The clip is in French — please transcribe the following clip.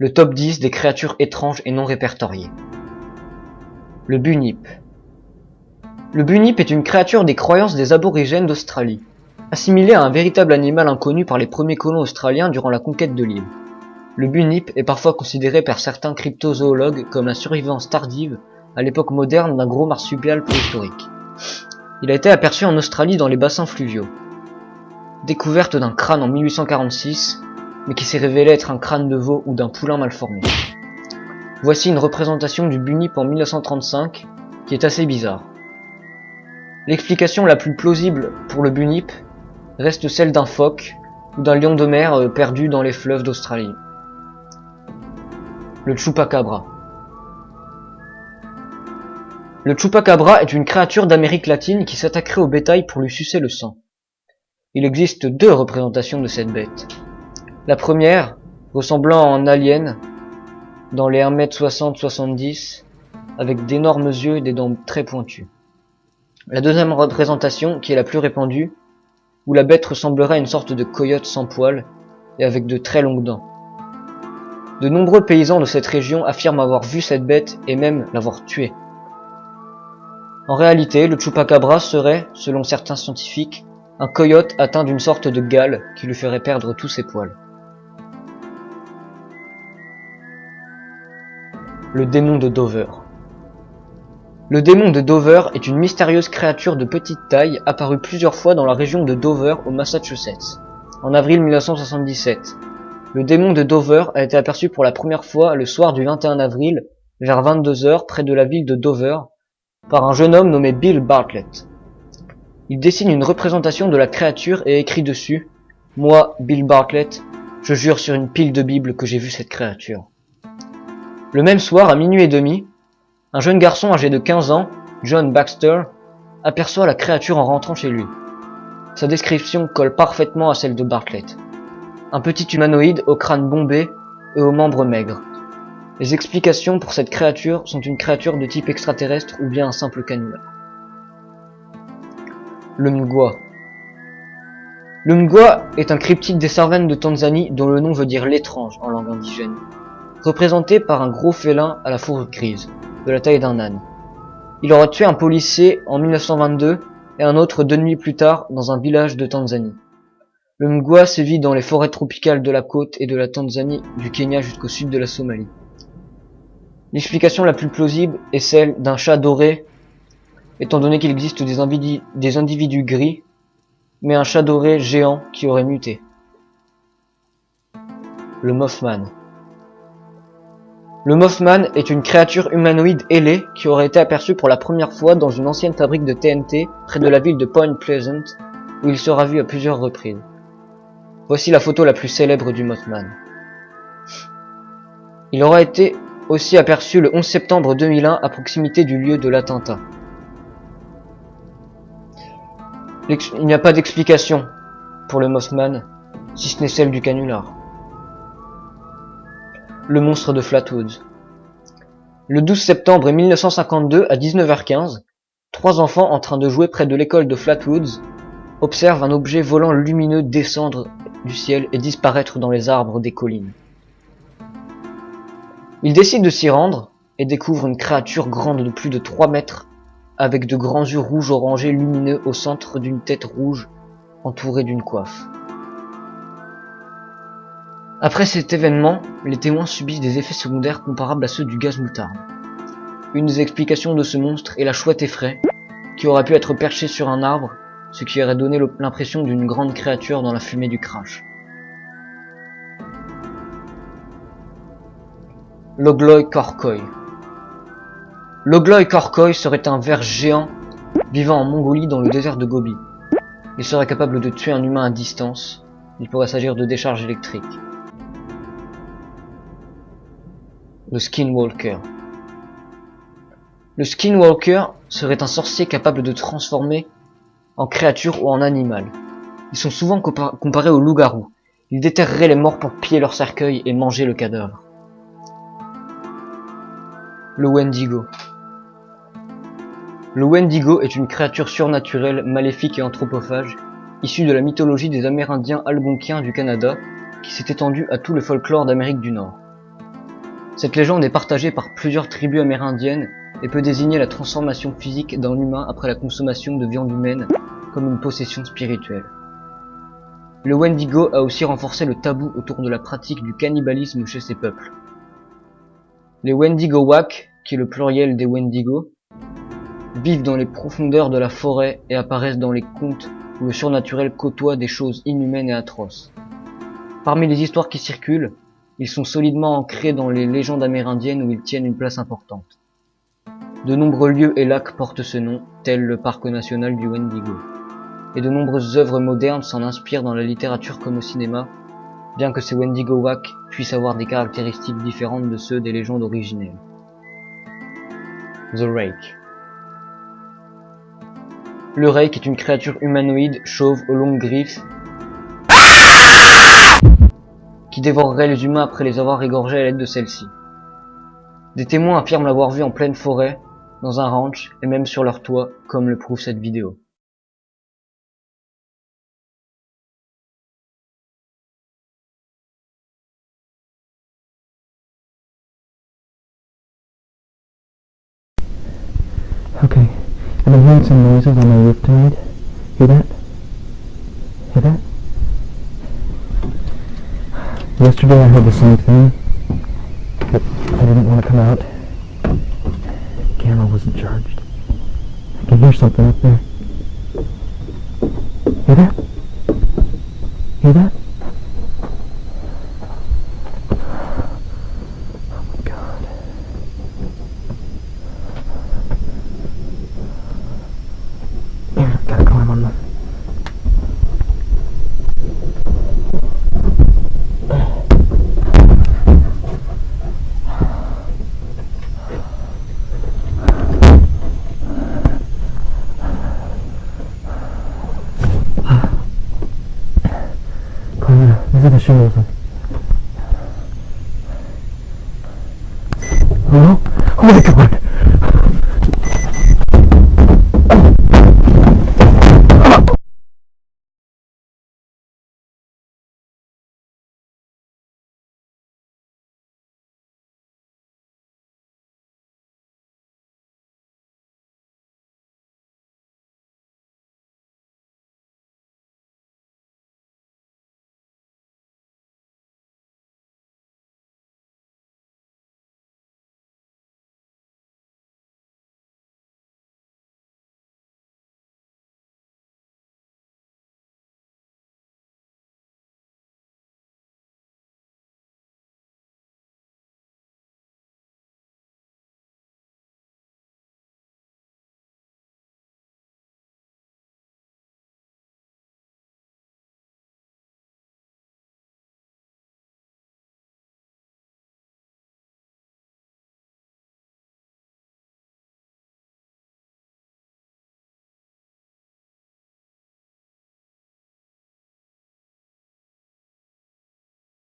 Le top 10 des créatures étranges et non répertoriées. Le Bunyip. Le Bunyip est une créature des croyances des aborigènes d'Australie, assimilée à un véritable animal inconnu par les premiers colons australiens durant la conquête de l'île. Le Bunyip est parfois considéré par certains cryptozoologues comme la survivance tardive, à l'époque moderne, d'un gros marsupial préhistorique. Il a été aperçu en Australie dans les bassins fluviaux. Découverte d'un crâne en 1846, mais qui s'est révélé être un crâne de veau ou d'un poulain mal formé. Voici une représentation du Bunyip en 1935, qui est assez bizarre. L'explication la plus plausible pour le Bunyip reste celle d'un phoque ou d'un lion de mer perdu dans les fleuves d'Australie. Le Chupacabra. Le Chupacabra est une créature d'Amérique latine qui s'attaquerait au bétail pour lui sucer le sang. Il existe deux représentations de cette bête. La première, ressemblant à un alien, dans les 1m60-70, avec d'énormes yeux et des dents très pointues. La deuxième représentation, qui est la plus répandue, où la bête ressemblerait à une sorte de coyote sans poils et avec de très longues dents. De nombreux paysans de cette région affirment avoir vu cette bête et même l'avoir tuée. En réalité, le Chupacabra serait, selon certains scientifiques, un coyote atteint d'une sorte de gale qui lui ferait perdre tous ses poils. Le démon de Dover. Le démon de Dover est une mystérieuse créature de petite taille apparue plusieurs fois dans la région de Dover au Massachusetts, en avril 1977. Le démon de Dover a été aperçu pour la première fois le soir du 21 avril, vers 22h, près de la ville de Dover, par un jeune homme nommé Bill Bartlett. Il dessine une représentation de la créature et écrit dessus « Moi, Bill Bartlett, je jure sur une pile de Bible que j'ai vu cette créature. » Le même soir, à minuit et demi, un jeune garçon âgé de 15 ans, John Baxter, aperçoit la créature en rentrant chez lui. Sa description colle parfaitement à celle de Bartlett. Un petit humanoïde au crâne bombé et aux membres maigres. Les explications pour cette créature sont une créature de type extraterrestre ou bien un simple canular. Le Mgwa. Le Mgwa est un cryptide des savanes de Tanzanie dont le nom veut dire l'étrange en langue indigène, représenté par un gros félin à la fourrure grise, de la taille d'un âne. Il aurait tué un policier en 1922 et un autre 2 nuits plus tard dans un village de Tanzanie. Le Mgwa sévit dans les forêts tropicales de la côte et de la Tanzanie, du Kenya jusqu'au sud de la Somalie. L'explication la plus plausible est celle d'un chat doré, étant donné qu'il existe des individus gris, mais un chat doré géant qui aurait muté. Le Mothman. Le Mothman est une créature humanoïde ailée qui aurait été aperçue pour la première fois dans une ancienne fabrique de TNT près de la ville de Point Pleasant, où il sera vu à plusieurs reprises. Voici la photo la plus célèbre du Mothman. Il aurait été aussi aperçu le 11 septembre 2001 à proximité du lieu de l'attentat. Il n'y a pas d'explication pour le Mothman, si ce n'est celle du canular. Le monstre de Flatwoods. Le 12 septembre 1952 à 19h15, 3 enfants en train de jouer près de l'école de Flatwoods observent un objet volant lumineux descendre du ciel et disparaître dans les arbres des collines. Ils décident de s'y rendre et découvrent une créature grande de plus de 3 mètres avec de grands yeux rouges orangés lumineux au centre d'une tête rouge entourée d'une coiffe. Après cet événement, les témoins subissent des effets secondaires comparables à ceux du gaz moutarde. Une des explications de ce monstre est la chouette effraie, qui aurait pu être perchée sur un arbre, ce qui aurait donné l'impression d'une grande créature dans la fumée du crash. L'Ogloï Korkoi. L'Ogloï Korkoi serait un ver géant vivant en Mongolie dans le désert de Gobi. Il serait capable de tuer un humain à distance. Il pourrait s'agir de décharges électriques. Le Skinwalker. Le Skinwalker serait un sorcier capable de transformer en créature ou en animal. Ils sont souvent comparés aux loups-garous. Ils déterreraient les morts pour piller leur cercueil et manger le cadavre. Le Wendigo. Le Wendigo est une créature surnaturelle, maléfique et anthropophage, issue de la mythologie des Amérindiens algonquiens du Canada, qui s'est étendue à tout le folklore d'Amérique du Nord. Cette légende est partagée par plusieurs tribus amérindiennes et peut désigner la transformation physique d'un humain après la consommation de viande humaine comme une possession spirituelle. Le Wendigo a aussi renforcé le tabou autour de la pratique du cannibalisme chez ces peuples. Les Wendigo-Wak, qui est le pluriel des Wendigo, vivent dans les profondeurs de la forêt et apparaissent dans les contes où le surnaturel côtoie des choses inhumaines et atroces. Parmi les histoires qui circulent, ils sont solidement ancrés dans les légendes amérindiennes où ils tiennent une place importante. De nombreux lieux et lacs portent ce nom, tel le parc national du Wendigo. Et de nombreuses œuvres modernes s'en inspirent dans la littérature comme au cinéma, bien que ces Wendigo-Wak puissent avoir des caractéristiques différentes de ceux des légendes originelles. The Rake. Le Rake est une créature humanoïde chauve aux longues griffes qui dévorerait les humains après les avoir égorgés à l'aide de celle-ci. Des témoins affirment l'avoir vu en pleine forêt, dans un ranch et même sur leur toit, comme le prouve cette vidéo. Okay, I've been hearing some noises on my roof tonight. Hear that? Hear that? Yesterday I heard the same thing, but I didn't want to come out. The camera wasn't charged. I can hear something up there. Hear that? Hear that? Oh my god. Gotta climb on them. These are the shingles. Oh no! Oh my god!